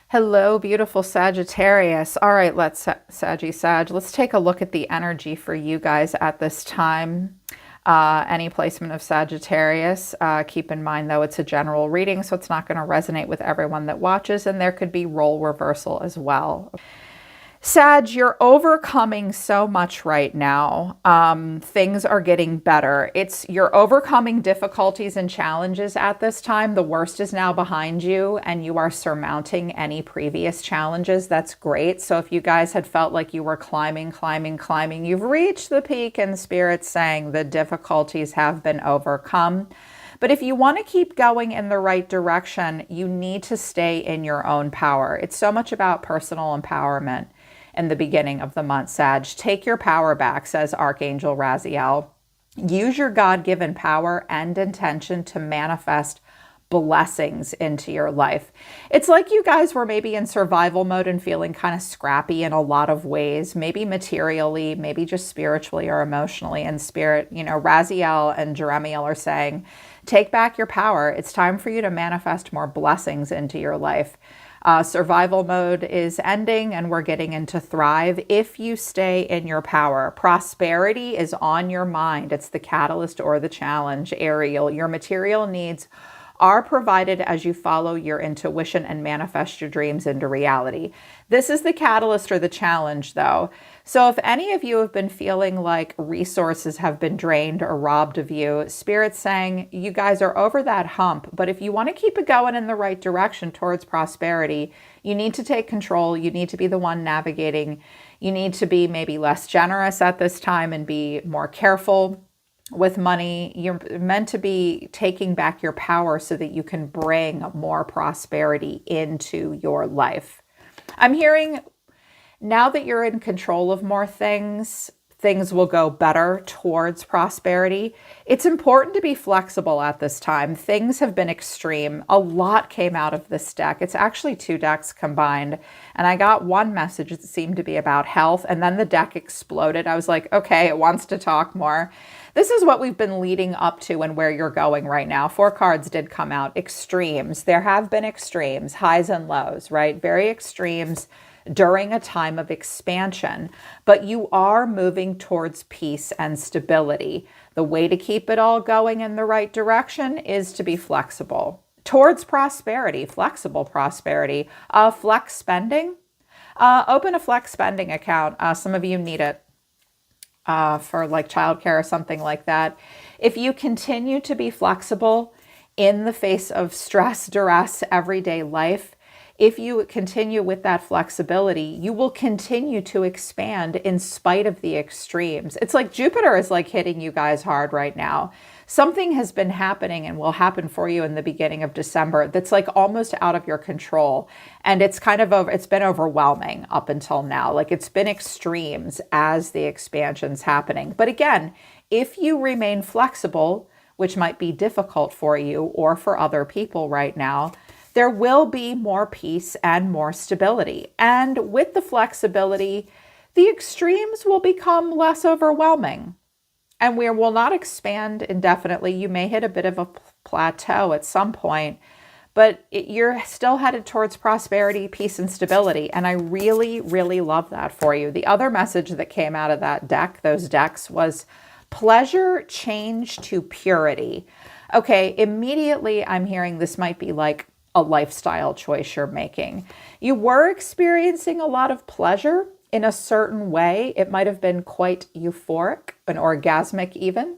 Hello, beautiful Sagittarius. All right, let's take a look at the energy for you guys at this time. Any placement of Sagittarius, keep in mind though it's a general reading, so it's not going to resonate with everyone that watches, and there could be role reversal as well. Sag, you're overcoming so much right now. Things are getting better. You're overcoming difficulties and challenges at this time. The worst is now behind you and you are surmounting any previous challenges. That's great. So if you guys had felt like you were climbing, you've reached the peak, and Spirit's saying the difficulties have been overcome. But if you want to keep going in the right direction, you need to stay in your own power. It's so much about personal empowerment in the beginning of the month, Sag. Take your power back, says Archangel Raziel. Use your God-given power and intention to manifest blessings into your life. It's like you guys were maybe in survival mode and feeling kind of scrappy in a lot of ways, maybe materially, maybe just spiritually or emotionally. And Spirit, Raziel and Jeremiel are saying, take back your power. It's time for you to manifest more blessings into your life. Survival mode is ending and we're getting into thrive if you stay in your power. Prosperity is on your mind. It's the catalyst or the challenge, Ariel. Your material needs are provided as you follow your intuition and manifest your dreams into reality. This is the catalyst or the challenge, though. So if any of you have been feeling like resources have been drained or robbed of you, Spirit's saying you guys are over that hump. But if you want to keep it going in the right direction towards prosperity, you need to take control. You need to be the one navigating. You need to be maybe less generous at this time and be more careful with money. You're meant to be taking back your power so that you can bring more prosperity into your life. I'm hearing now that you're in control of more things, things will go better towards prosperity. It's important to be flexible at this time. Things have been extreme. A lot came out of this deck. It's actually two decks combined. And I got one message that seemed to be about health, and then the deck exploded. I was like, okay, it wants to talk more. This is what we've been leading up to and where you're going right now. 4 cards did come out. Extremes. There have been extremes, highs and lows, right? Very extremes during a time of expansion, but you are moving towards peace and stability. The way to keep it all going in the right direction is to be flexible towards prosperity, flexible prosperity. Flex spending, open a flex spending account. Some of you need it for like childcare or something like that. If you continue to be flexible in the face of stress, duress, everyday life, if you continue with that flexibility, you will continue to expand in spite of the extremes. It's like Jupiter is like hitting you guys hard right now. Something has been happening and will happen for you in the beginning of December that's like almost out of your control. And it's it's been overwhelming up until now. Like it's been extremes as the expansion's happening. But again, if you remain flexible, which might be difficult for you or for other people right now, there will be more peace and more stability. And with the flexibility, the extremes will become less overwhelming. And we will not expand indefinitely. You may hit a bit of a plateau at some point, but you're still headed towards prosperity, peace, and stability. And I really, really love that for you. The other message that came out of that deck, those decks, was pleasure change to purity. Okay, immediately I'm hearing this might be like a lifestyle choice you're making. You were experiencing a lot of pleasure in a certain way. It might have been quite euphoric and orgasmic even.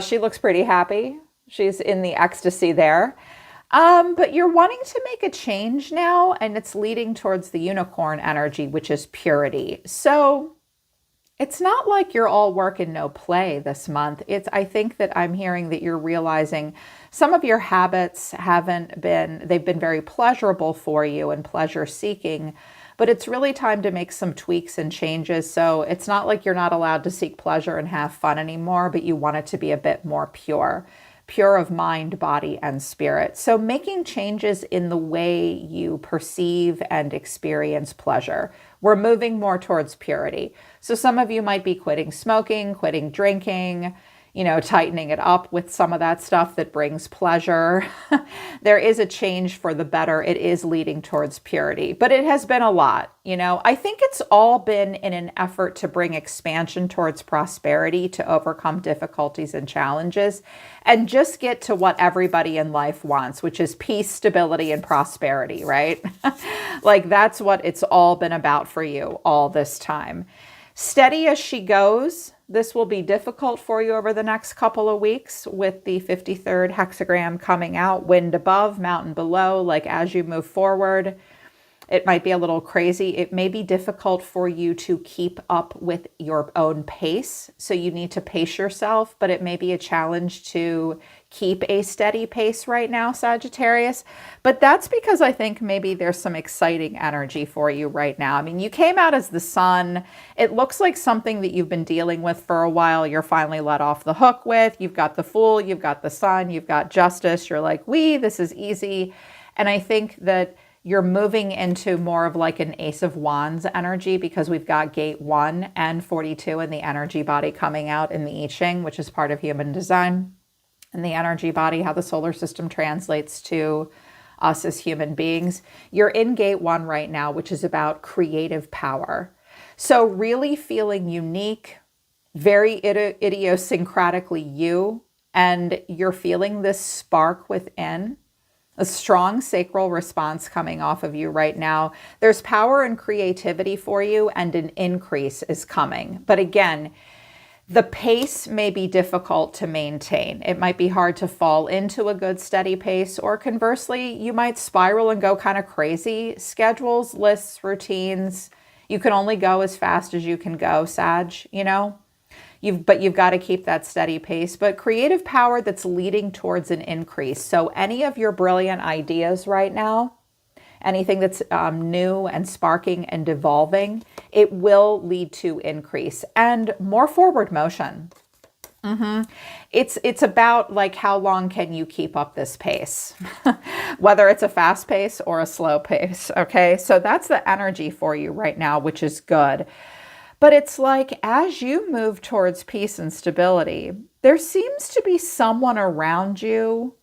She looks pretty happy. She's in the ecstasy there. But you're wanting to make a change now, and it's leading towards the unicorn energy, which is purity. So it's not like you're all work and no play this month. I think that I'm hearing that you're realizing some of your habits they've been very pleasurable for you and pleasure seeking, but it's really time to make some tweaks and changes. So it's not like you're not allowed to seek pleasure and have fun anymore, but you want it to be a bit more pure of mind, body, and spirit. So making changes in the way you perceive and experience pleasure. We're moving more towards purity. So some of you might be quitting smoking, quitting drinking, tightening it up with some of that stuff that brings pleasure. There is a change for the better. It is leading towards purity, but it has been a lot. I think it's all been in an effort to bring expansion towards prosperity, to overcome difficulties and challenges, and just get to what everybody in life wants, which is peace, stability, and prosperity, right? Like that's what it's all been about for you all this time. Steady as she goes. This will be difficult for you over the next couple of weeks with the 53rd hexagram coming out, wind above, mountain below. Like as you move forward, it might be a little crazy. It may be difficult for you to keep up with your own pace. So you need to pace yourself, but it may be a challenge to keep a steady pace right now, Sagittarius. But that's because I think maybe there's some exciting energy for you right now. I mean, you came out as the sun. It looks like something that you've been dealing with for a while. You're finally let off the hook with. You've got the Fool, you've got the Sun, you've got Justice. You're like, this is easy. And I think that you're moving into more of like an Ace of Wands energy because we've got gate 1 and 42 in the energy body coming out in the I Ching, which is part of human design. And the energy body, how the solar system translates to us as human beings. You're in gate 1 right now, which is about creative power. So really feeling unique, very idiosyncratically you, and you're feeling this spark within. A strong sacral response coming off of you right now. There's power and creativity for you, and an increase is coming. But again, the pace may be difficult to maintain. It might be hard to fall into a good steady pace, or conversely, you might spiral and go kind of crazy. Schedules, lists, routines, you can only go as fast as you can go, Sag, But you've got to keep that steady pace, but creative power that's leading towards an increase. So any of your brilliant ideas right now, anything that's new and sparking and evolving, it will lead to increase and more forward motion. It's about like, how long can you keep up this pace? Whether it's a fast pace or a slow pace. Okay. So that's the energy for you right now, which is good. But it's like, as you move towards peace and stability, there seems to be someone around you.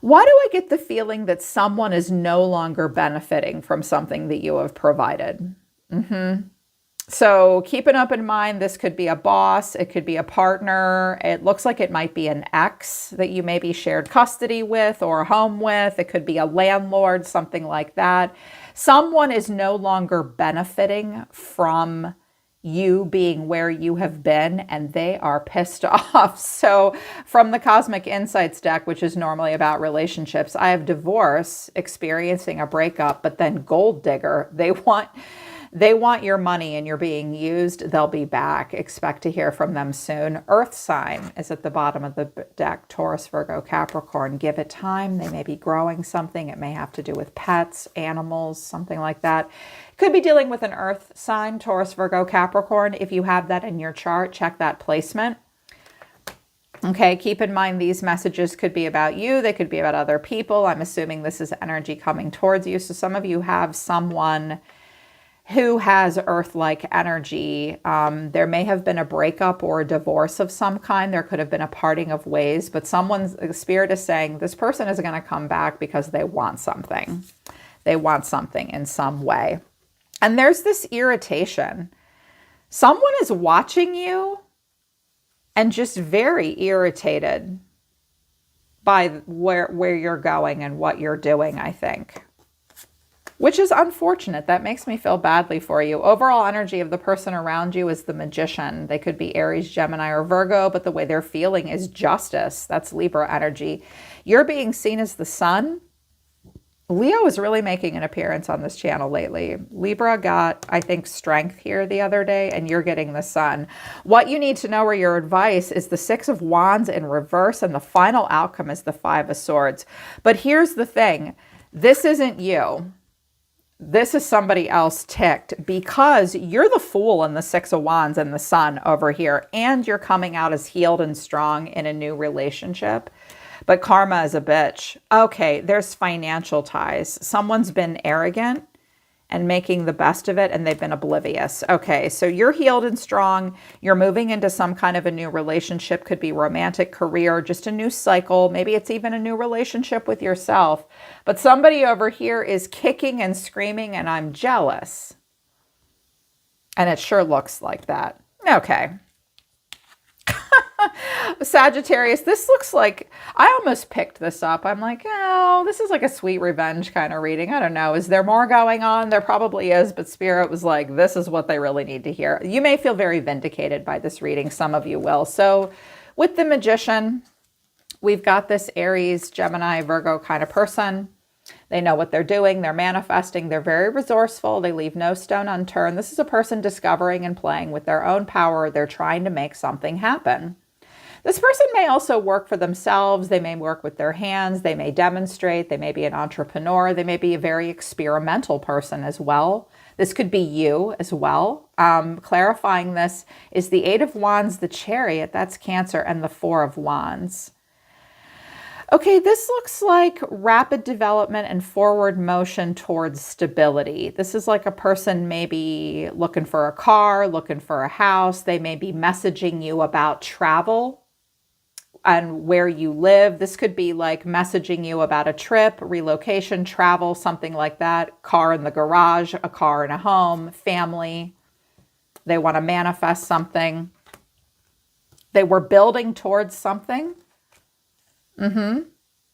Why do I get the feeling that someone is no longer benefiting from something that you have provided? So keep it up in mind. This could be a boss. It could be a partner. It looks like it might be an ex that you maybe shared custody with or a home with. It could be a landlord, something like that. Someone is no longer benefiting from you being where you have been, and they are pissed off. So from the Cosmic Insights deck, which is normally about relationships, I have divorce, experiencing a breakup, but then gold digger. They want your money and you're being used. They'll be back. Expect to hear from them soon. Earth sign is at the bottom of the deck. Taurus, Virgo, Capricorn. Give it time. They may be growing something. It may have to do with pets, animals, something like that. Could be dealing with an earth sign, Taurus, Virgo, Capricorn. If you have that in your chart, check that placement. Okay, keep in mind these messages could be about you. They could be about other people. I'm assuming this is energy coming towards you. So some of you have someone who has earth-like energy. There may have been a breakup or a divorce of some kind. There could have been a parting of ways, but the spirit is saying this person is going to come back because they want something. They want something in some way. And there's this irritation. Someone is watching you and just very irritated by where you're going and what you're doing, I think. Which is unfortunate. That makes me feel badly for you. Overall energy of the person around you is the Magician. They could be Aries, Gemini, or Virgo, but the way they're feeling is Justice. That's Libra energy. You're being seen as the Sun. Leo is really making an appearance on this channel lately. Libra got, I think, Strength here the other day, and you're getting the Sun. What you need to know, or your advice, is the Six of Wands in reverse, and the final outcome is the Five of Swords. But here's the thing. This isn't you. This is somebody else ticked, because you're the Fool in the Six of Wands and the Sun over here, and you're coming out as healed and strong in a new relationship. But karma is a bitch. Okay, there's financial ties. Someone's been arrogant and making the best of it, and they've been oblivious. Okay, so you're healed and strong. You're moving into some kind of a new relationship. Could be romantic, career, just a new cycle. Maybe it's even a new relationship with yourself. But somebody over here is kicking and screaming, and I'm jealous. And it sure looks like that. Okay. Sagittarius, this looks like, I almost picked this up. I'm like, oh, this is like a sweet revenge kind of reading. I don't know. Is there more going on? There probably is, but Spirit was like, this is what they really need to hear. You may feel very vindicated by this reading. Some of you will. So with the Magician, we've got this Aries, Gemini, Virgo kind of person. They know what they're doing. They're manifesting. They're very resourceful. They leave no stone unturned. This is a person discovering and playing with their own power. They're trying to make something happen. This person may also work for themselves. They may work with their hands. They may demonstrate. They may be an entrepreneur. They may be a very experimental person as well. This could be you as well. Clarifying this is the Eight of Wands, the Chariot, that's Cancer, and the Four of Wands. Okay, this looks like rapid development and forward motion towards stability. This is like a person maybe looking for a car, looking for a house. They may be messaging you about travel and where you live. This could be like messaging you about a trip, relocation, travel, something like that. Car in the garage, a car in a home, family. They want to manifest something. They were building towards something. And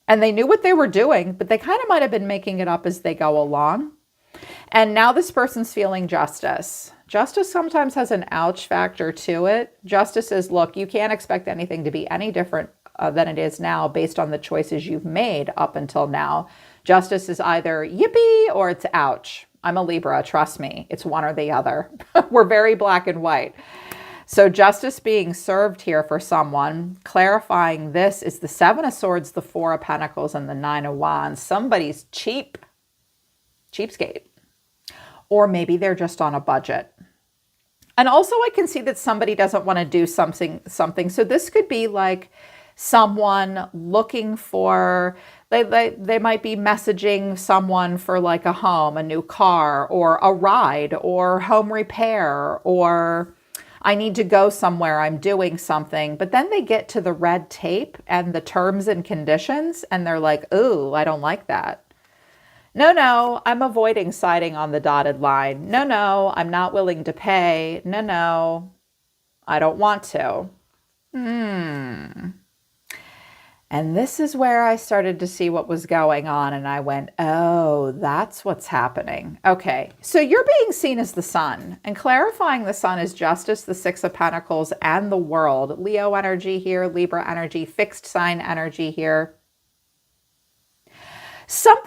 they knew what they were doing, but they kind of might have been making it up as they go along. And now this person's feeling justice. Justice sometimes has an ouch factor to it. Justice is, look, you can't expect anything to be any different than it is now based on the choices you've made up until now. Justice is either yippee or it's ouch. I'm a Libra, trust me. It's one or the other. We're very black and white. So justice being served here for someone. Clarifying this is the Seven of Swords, the Four of Pentacles, and the Nine of Wands. Somebody's cheapskate. Or maybe they're just on a budget. And also I can see that somebody doesn't want to do something. So this could be like someone looking for, they might be messaging someone for like a home, a new car, or a ride, or home repair, or I need to go somewhere, I'm doing something. But then they get to the red tape and the terms and conditions, and they're like, ooh, I don't like that. No, I'm avoiding signing on the dotted line. No, I'm not willing to pay. No, I don't want to. And this is where I started to see what was going on, and I went, oh, that's what's happening. Okay, so you're being seen as the sun, and clarifying the sun is justice, the Six of Pentacles, and the world. Leo energy here, Libra energy, fixed sign energy here.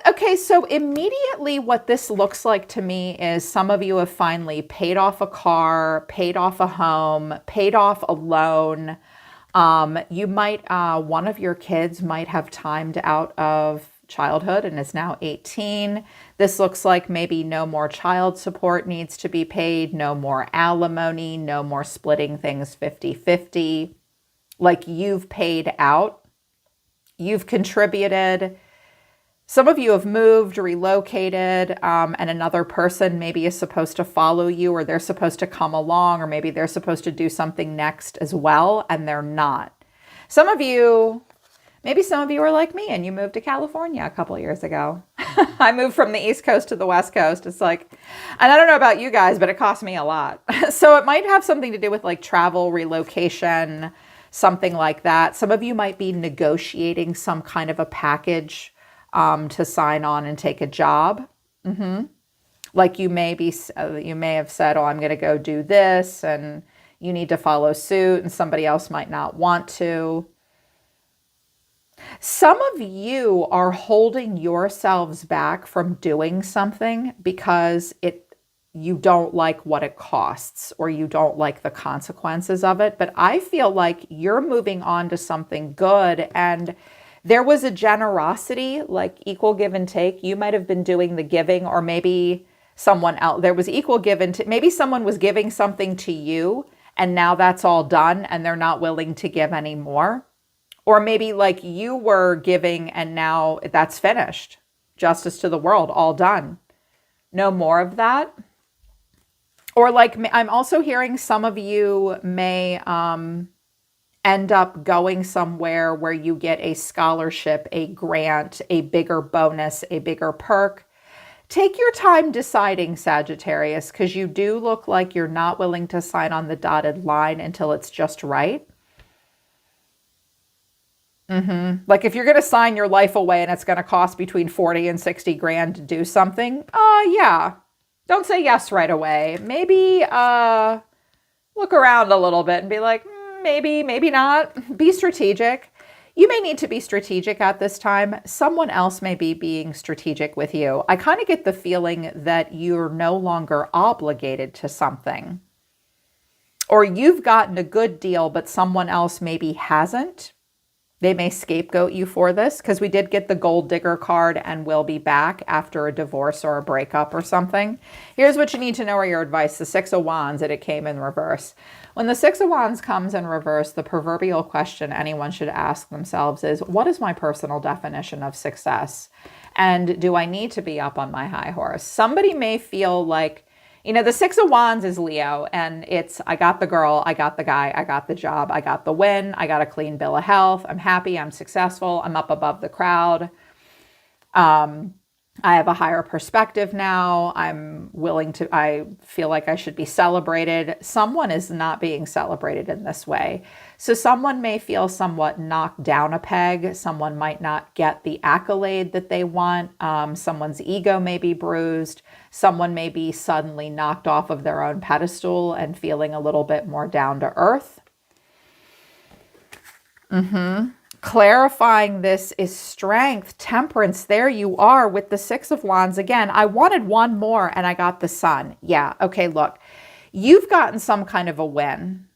Okay, so immediately what this looks like to me is some of you have finally paid off a car, paid off a home, paid off a loan. You might, one of your kids might have timed out of childhood and is now 18. This looks like maybe no more child support needs to be paid, no more alimony, no more splitting things 50-50. Like you've paid out, you've contributed. Some of you have moved, relocated, and another person maybe is supposed to follow you, or they're supposed to come along, or maybe they're supposed to do something next as well, and they're not. Maybe some of you are like me and you moved to California a couple of years ago. I moved from the East Coast to the West Coast. It's like, and I don't know about you guys, but it cost me a lot. So it might have something to do with like travel, relocation, something like that. Some of you might be negotiating some kind of a package to sign on and take a job. Like you may have said, oh, I'm going to go do this, and you need to follow suit, and somebody else might not want to. Some of you are holding yourselves back from doing something because you don't like what it costs, or you don't like the consequences of it. But I feel like you're moving on to something good, and there was a generosity, like equal give and take. You might have been doing the giving, or maybe someone else. There was equal give and take. Maybe someone was giving something to you, and now that's all done, and they're not willing to give anymore. Or maybe like you were giving, and now that's finished. Justice to the world, all done. no more of that. Or like, I'm also hearing some of you may end up going somewhere where you get a scholarship, a grant, a bigger bonus, a bigger perk. Take your time deciding, Sagittarius, because you do look like you're not willing to sign on the dotted line until it's just right. Like if you're going to sign your life away and it's going to cost between 40 and 60 grand to do something, yeah. Don't say yes right away. Maybe look around a little bit and be like, maybe, maybe not. Be strategic. You may need to be strategic at this time. Someone else may be being strategic with you. I kind of get the feeling that you're no longer obligated to something. Or you've gotten a good deal, but someone else maybe hasn't. They may scapegoat you for this because we did get the gold digger card and will be back after a divorce or a breakup or something. Here's what you need to know are your advice. The Six of Wands, and it came in reverse. When the Six of Wands comes in reverse, the proverbial question anyone should ask themselves is, what is my personal definition of success? And do I need to be up on my high horse? Somebody may feel like, the Six of Wands is Leo, and it's, I got the girl, I got the guy, I got the job, I got the win, I got a clean bill of health, I'm happy, I'm successful, I'm up above the crowd. I have a higher perspective now. I feel like I should be celebrated. Someone is not being celebrated in this way. So someone may feel somewhat knocked down a peg. Someone might not get the accolade that they want. Someone's ego may be bruised. Someone may be suddenly knocked off of their own pedestal and feeling a little bit more down to earth. Clarifying this is strength, temperance. There you are with the Six of Wands. Again, I wanted one more and I got the Sun. Yeah. Okay. Look, you've gotten some kind of a win.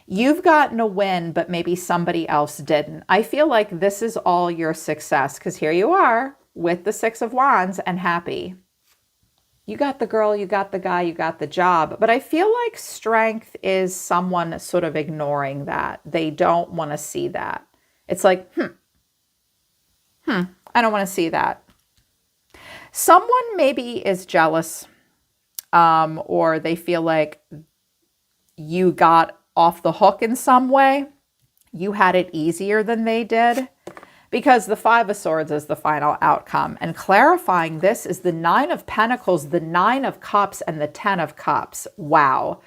You've gotten a win, but maybe somebody else didn't. I feel like this is all your success because here you are with the Six of Wands and happy. You got the girl, you got the guy, you got the job. But I feel like strength is someone sort of ignoring that. They don't want to see that. It's like, I don't want to see that. Someone maybe is jealous, or they feel like you got off the hook in some way. You had it easier than they did, because the Five of Swords is the final outcome. And clarifying this is the Nine of Pentacles, the Nine of Cups, and the Ten of Cups. Wow.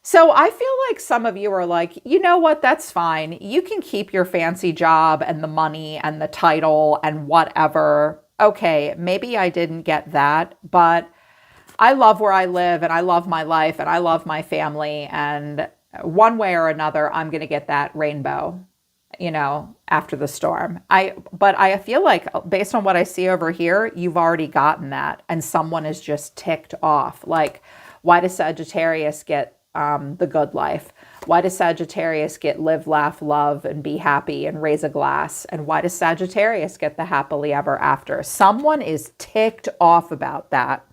So I feel like some of you are like, you know what, that's fine. You can keep your fancy job and the money and the title and whatever. Okay, maybe I didn't get that, but I love where I live and I love my life and I love my family. And one way or another, I'm going to get that rainbow, after the storm. But I feel like based on what I see over here, you've already gotten that and someone is just ticked off. Like, why does Sagittarius get the good life? Why does Sagittarius get live, laugh, love, and be happy and raise a glass? And why does Sagittarius get the happily ever after? Someone is ticked off about that.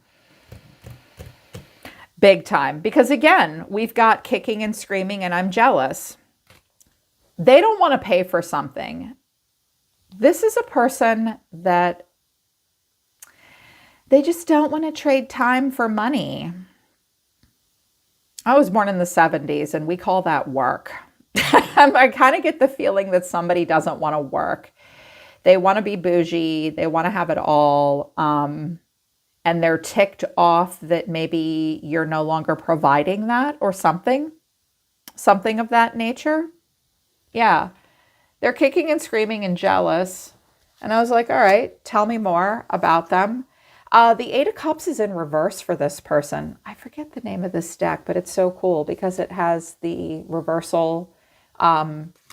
Big time. Because again, we've got kicking and screaming and I'm jealous. They don't want to pay for something. This is a person that they just don't want to trade time for money. I was born in the 70s and we call that work. I kind of get the feeling that somebody doesn't want to work. They want to be bougie. They want to have it all. And they're ticked off that maybe you're no longer providing that or something of that nature. Yeah. They're kicking and screaming and jealous. And I was like, all right, tell me more about them. The Eight of Cups is in reverse for this person. I forget the name of this deck, but it's so cool because it has the reversal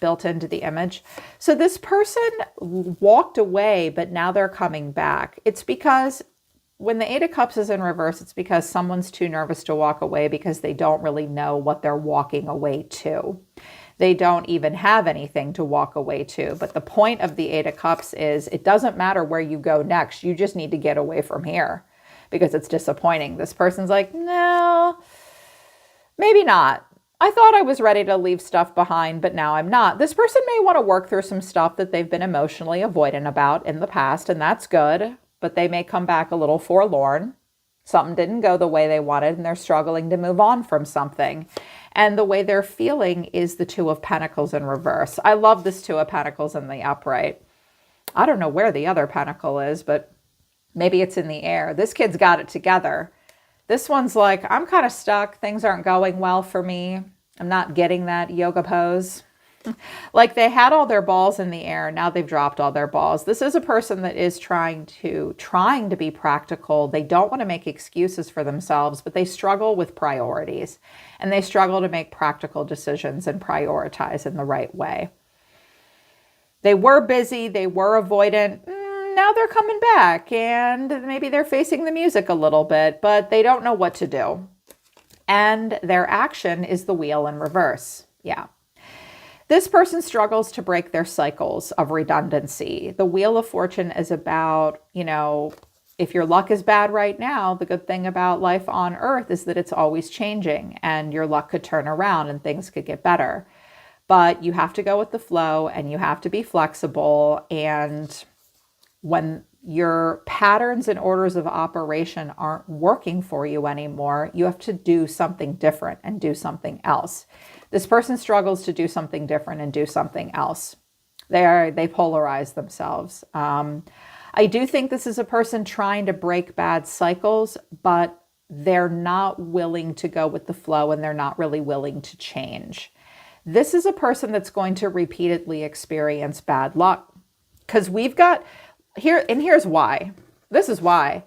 built into the image. So this person walked away, but now they're coming back. It's because when the Eight of Cups is in reverse, it's because someone's too nervous to walk away because they don't really know what they're walking away to. They don't even have anything to walk away to. But the point of the Eight of Cups is it doesn't matter where you go next. You just need to get away from here because it's disappointing. This person's like, no, maybe not. I thought I was ready to leave stuff behind, but now I'm not. This person may want to work through some stuff that they've been emotionally avoidant about in the past, and that's good. But they may come back a little forlorn. Something didn't go the way they wanted and they're struggling to move on from something. And the way they're feeling is the Two of Pentacles in reverse. I love this Two of Pentacles in the upright. I don't know where the other pentacle is, but maybe it's in the air. This kid's got it together. This one's like, I'm kind of stuck. Things aren't going well for me. I'm not getting that yoga pose. Like they had all their balls in the air. Now they've dropped all their balls. This is a person that is trying to be practical. They don't want to make excuses for themselves, but they struggle with priorities and they struggle to make practical decisions and prioritize in the right way. They were busy. They were avoidant. Now they're coming back and maybe they're facing the music a little bit, but they don't know what to do. And their action is the Wheel in reverse. Yeah. This person struggles to break their cycles of redundancy. The Wheel of Fortune is about, if your luck is bad right now, the good thing about life on Earth is that it's always changing and your luck could turn around and things could get better. But you have to go with the flow and you have to be flexible. And when your patterns and orders of operation aren't working for you anymore, you have to do something different and do something else. This person struggles to do something different and do something else. They polarize themselves. I do think this is a person trying to break bad cycles, but they're not willing to go with the flow and they're not really willing to change. This is a person that's going to repeatedly experience bad luck because we've got here, and here's why. This is why.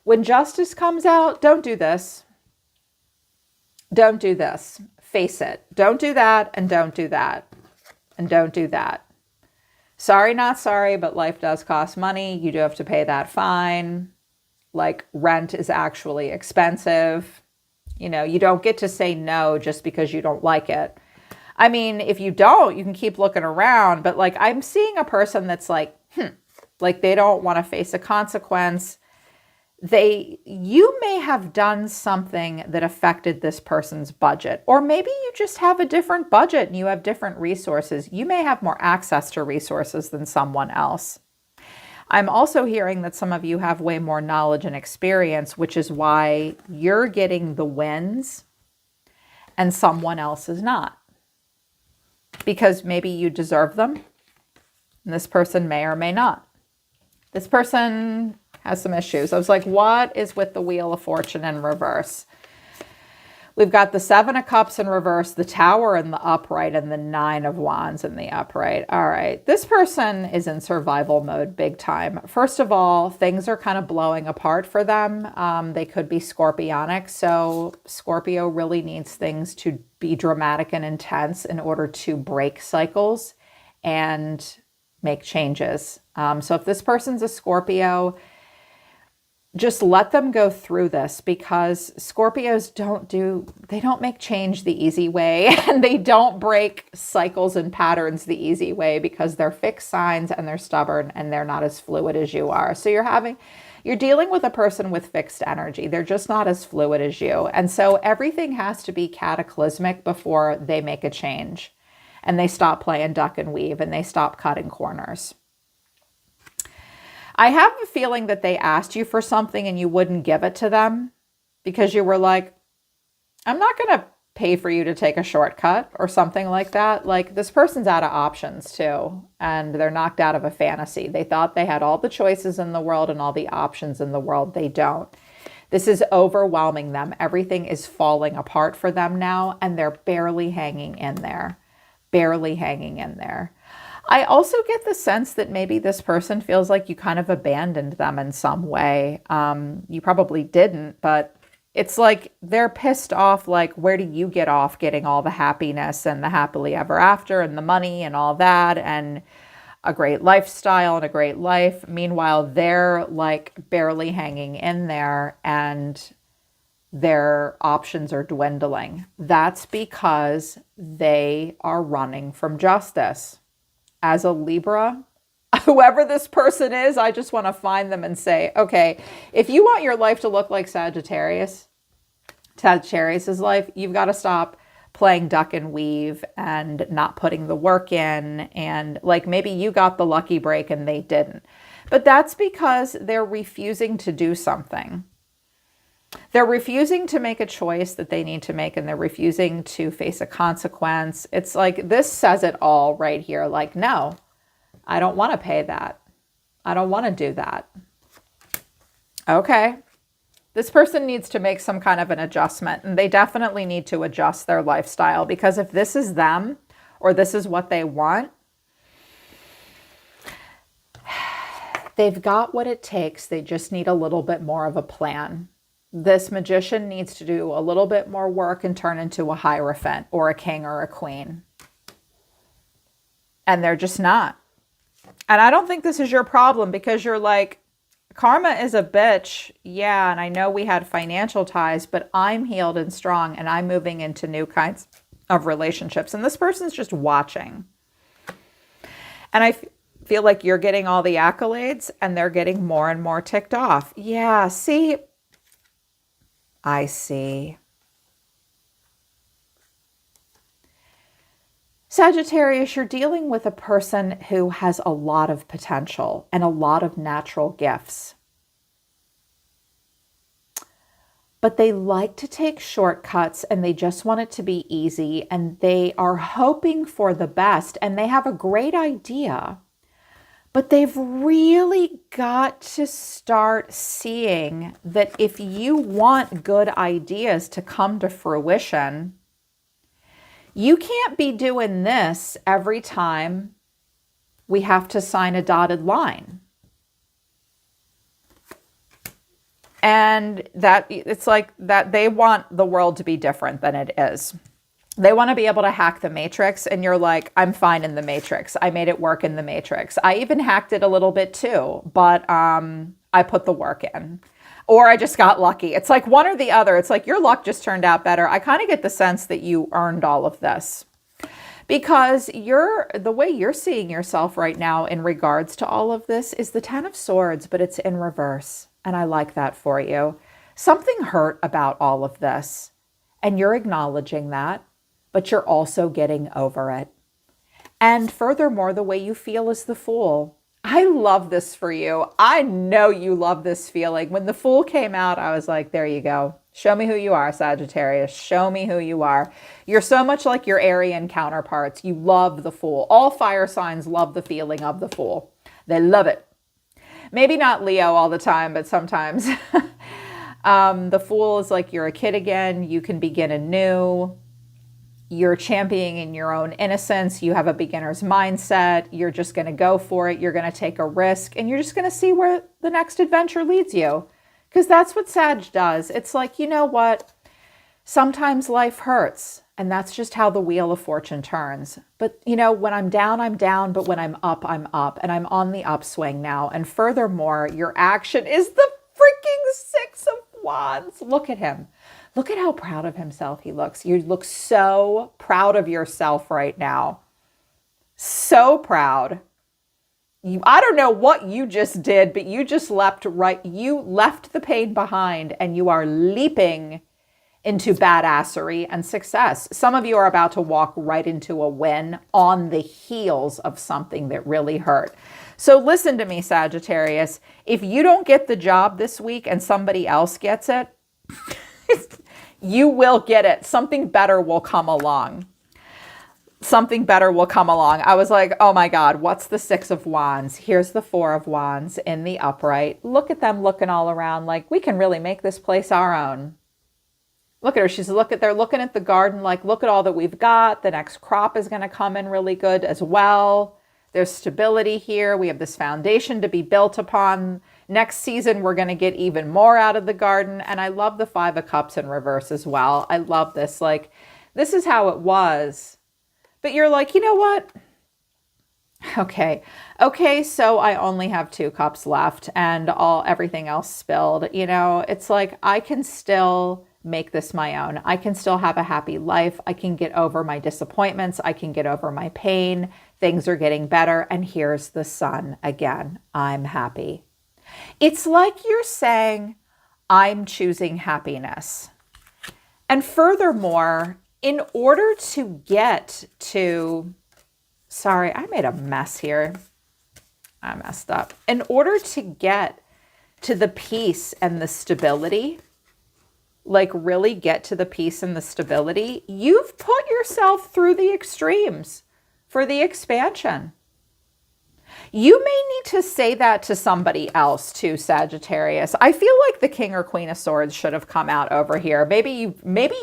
When justice comes out, don't do this. Don't do this. Face it. Don't do that and don't do that. And don't do that. Sorry, not sorry, but life does cost money. You do have to pay that fine. Like rent is actually expensive. You don't get to say no just because you don't like it. I mean, if you don't, you can keep looking around. But like I'm seeing a person that's like they don't want to face a consequence. You may have done something that affected this person's budget, or maybe you just have a different budget and you have different resources. You may have more access to resources than someone else. I'm also hearing that some of you have way more knowledge and experience, which is why you're getting the wins and someone else is not. Because maybe you deserve them and this person may or may not. This person has some issues. I was like, what is with the Wheel of Fortune in reverse? We've got the Seven of Cups in reverse, the Tower in the upright, and the Nine of Wands in the upright. All right. This person is in survival mode big time. First of all, things are kind of blowing apart for them. They could be scorpionic. So Scorpio really needs things to be dramatic and intense in order to break cycles and make changes. So if this person's a Scorpio, just let them go through this because Scorpios don't make change the easy way and they don't break cycles and patterns the easy way because they're fixed signs and they're stubborn and they're not as fluid as you are. So you're dealing with a person with fixed energy. They're just not as fluid as you. And so everything has to be cataclysmic before they make a change and they stop playing duck and weave and they stop cutting corners. I have a feeling that they asked you for something and you wouldn't give it to them because you were like, I'm not going to pay for you to take a shortcut or something like that. Like this person's out of options too, and they're knocked out of a fantasy. They thought they had all the choices in the world and all the options in the world. They don't. This is overwhelming them. Everything is falling apart for them now, and they're barely hanging in there. Barely hanging in there. I also get the sense that maybe this person feels like you kind of abandoned them in some way. You probably didn't, but it's like they're pissed off. Like, where do you get off getting all the happiness and the happily ever after and the money and all that and a great lifestyle and a great life? Meanwhile, they're like barely hanging in there and their options are dwindling. That's because they are running from justice. As a Libra, whoever this person is, I just want to find them and say, okay, if you want your life to look like Sagittarius's life, you've got to stop playing duck and weave and not putting the work in. And like maybe you got the lucky break and they didn't. But that's because they're refusing to do something. They're refusing to make a choice that they need to make, and they're refusing to face a consequence. It's like, this says it all right here. Like, no, I don't want to pay that. I don't want to do that. Okay. This person needs to make some kind of an adjustment, and they definitely need to adjust their lifestyle, because if this is them or this is what they want, they've got what it takes. They just need a little bit more of a plan. This magician needs to do a little bit more work and turn into a hierophant or a king or a queen. And they're just not. And I don't think this is your problem, because you're like, karma is a bitch. Yeah, and I know we had financial ties, but I'm healed and strong, and I'm moving into new kinds of relationships. And this person's just watching. And I feel like you're getting all the accolades, and they're getting more and more ticked off. Yeah, see? I see. Sagittarius, you're dealing with a person who has a lot of potential and a lot of natural gifts. But they like to take shortcuts, and they just want it to be easy, and they are hoping for the best, and they have a great idea. But they've really got to start seeing that if you want good ideas to come to fruition, you can't be doing this every time we have to sign a dotted line. And that it's like that they want the world to be different than it is. They want to be able to hack the matrix, and you're like, I'm fine in the matrix. I made it work in the matrix. I even hacked it a little bit too, but I put the work in. Or I just got lucky. It's like one or the other. It's like your luck just turned out better. I kind of get the sense that you earned all of this, because the way you're seeing yourself right now in regards to all of this is the Ten of Swords, but it's in reverse. And I like that for you. Something hurt about all of this, and you're acknowledging that, but you're also getting over it. And furthermore, the way you feel is the Fool. I love this for you. I know you love this feeling. When the Fool came out, I was like, there you go. Show me who you are, Sagittarius. Show me who you are. You're so much like your Aryan counterparts. You love the Fool. All fire signs love the feeling of the Fool. They love it. Maybe not Leo all the time, but sometimes. The Fool is like you're a kid again. You can begin anew. You're championing your own innocence. You have a beginner's mindset. You're just going to go for it. You're going to take a risk, and you're just going to see where the next adventure leads you. Because that's what Sag does. It's like, you know what? Sometimes life hurts, and that's just how the wheel of fortune turns. But, you know, when I'm down, I'm down. But when I'm up, and I'm on the upswing now. And furthermore, your action is the freaking Six of Wands. Look at him. Look at how proud of himself he looks. You look so proud of yourself right now. So proud. I don't know what you just did, but you just leapt right. You left the pain behind, and you are leaping into badassery and success. Some of you are about to walk right into a win on the heels of something that really hurt. So listen to me, Sagittarius. If you don't get the job this week and somebody else gets it, you will get it. Something better will come along. Something better will come along. I was like, oh my God, what's the Six of Wands? Here's the Four of Wands in the upright. Look at them looking all around like we can really make this place our own. Look at her. They're looking at the garden like, look at all that we've got. The next crop is going to come in really good as well. There's stability here. We have this foundation to be built upon. Next season, we're going to get even more out of the garden. And I love the Five of Cups in reverse as well. I love this. Like, this is how it was. But you're like, you know what? Okay, so I only have 2 cups left and everything else spilled. You know, it's like I can still make this my own. I can still have a happy life. I can get over my disappointments. I can get over my pain. Things are getting better. And here's the sun again. I'm happy. It's like you're saying, I'm choosing happiness. And furthermore, in order to get to, sorry, I made a mess here. I messed up. In order to get to the peace and the stability, like really get to the peace and the stability, you've put yourself through the extremes for the expansion. You may need to say that to somebody else too, Sagittarius. I feel like the King or Queen of Swords should have come out over here. Maybe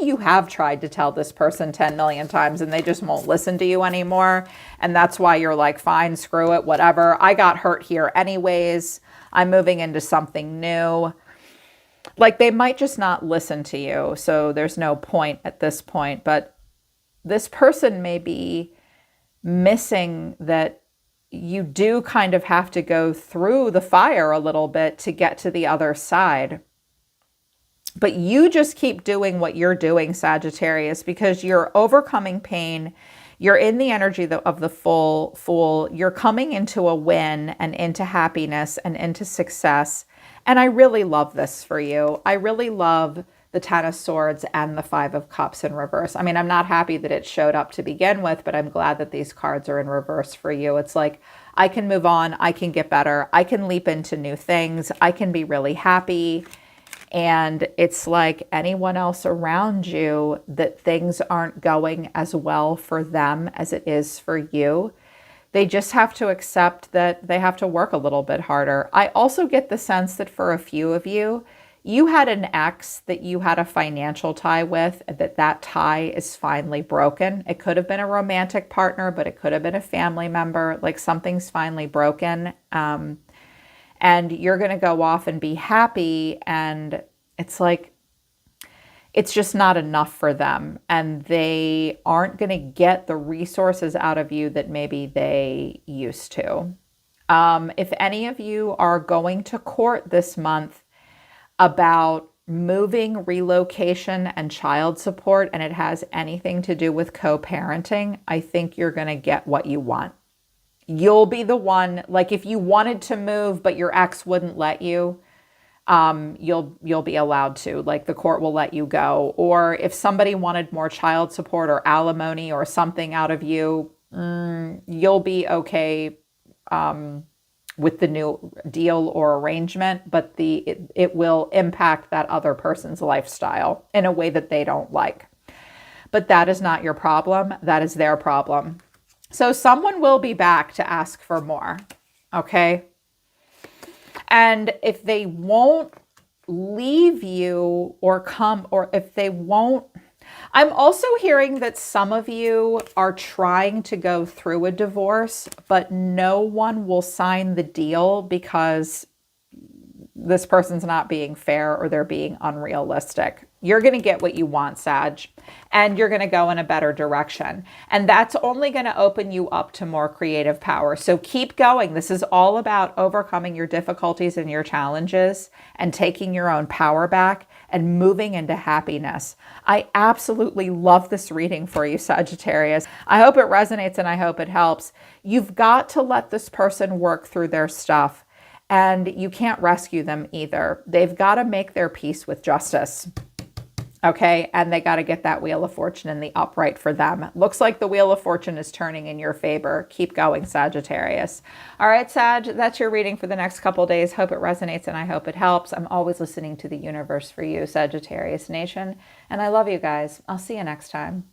you have tried to tell this person 10 million times and they just won't listen to you anymore. And that's why you're like, fine, screw it, whatever. I got hurt here anyways. I'm moving into something new. Like they might just not listen to you. So there's no point at this point. But this person may be missing that you do kind of have to go through the fire a little bit to get to the other side. But you just keep doing what you're doing, Sagittarius, because you're overcoming pain. You're in the energy of the full Fool. You're coming into a win and into happiness and into success. And I really love this for you. I really love the Ten of Swords and the Five of Cups in reverse. I mean, I'm not happy that it showed up to begin with, but I'm glad that these cards are in reverse for you. It's like, I can move on. I can get better. I can leap into new things. I can be really happy. And it's like anyone else around you that things aren't going as well for them as it is for you. They just have to accept that they have to work a little bit harder. I also get the sense that for a few of you, you had an ex that you had a financial tie with, that tie is finally broken. It could have been a romantic partner, but it could have been a family member. Like something's finally broken. And you're going to go off and be happy. And it's like, it's just not enough for them. And they aren't going to get the resources out of you that maybe they used to. If any of you are going to court this month, about moving, relocation, and child support, and it has anything to do with co-parenting, I think you're going to get what you want. You'll be the one, like if you wanted to move, but your ex wouldn't let you, you'll be allowed to, like the court will let you go. Or if somebody wanted more child support or alimony or something out of you, you'll be okay, with the new deal or arrangement, but it will impact that other person's lifestyle in a way that they don't like. But that is not your problem. That is their problem. So someone will be back to ask for more, okay? And if they won't leave you or come, or if they won't, I'm also hearing that some of you are trying to go through a divorce, but no one will sign the deal because this person's not being fair or they're being unrealistic. You're going to get what you want, Sag, and you're going to go in a better direction. And that's only going to open you up to more creative power. So keep going. This is all about overcoming your difficulties and your challenges and taking your own power back and moving into happiness. I absolutely love this reading for you, Sagittarius. I hope it resonates and I hope it helps. You've got to let this person work through their stuff. And you can't rescue them either. They've got to make their peace with justice. Okay, and they got to get that Wheel of Fortune in the upright for them. Looks like the Wheel of Fortune is turning in your favor. Keep going, Sagittarius. All right, Sag, that's your reading for the next couple days. Hope it resonates and I hope it helps. I'm always listening to the universe for you, Sagittarius Nation. And I love you guys. I'll see you next time.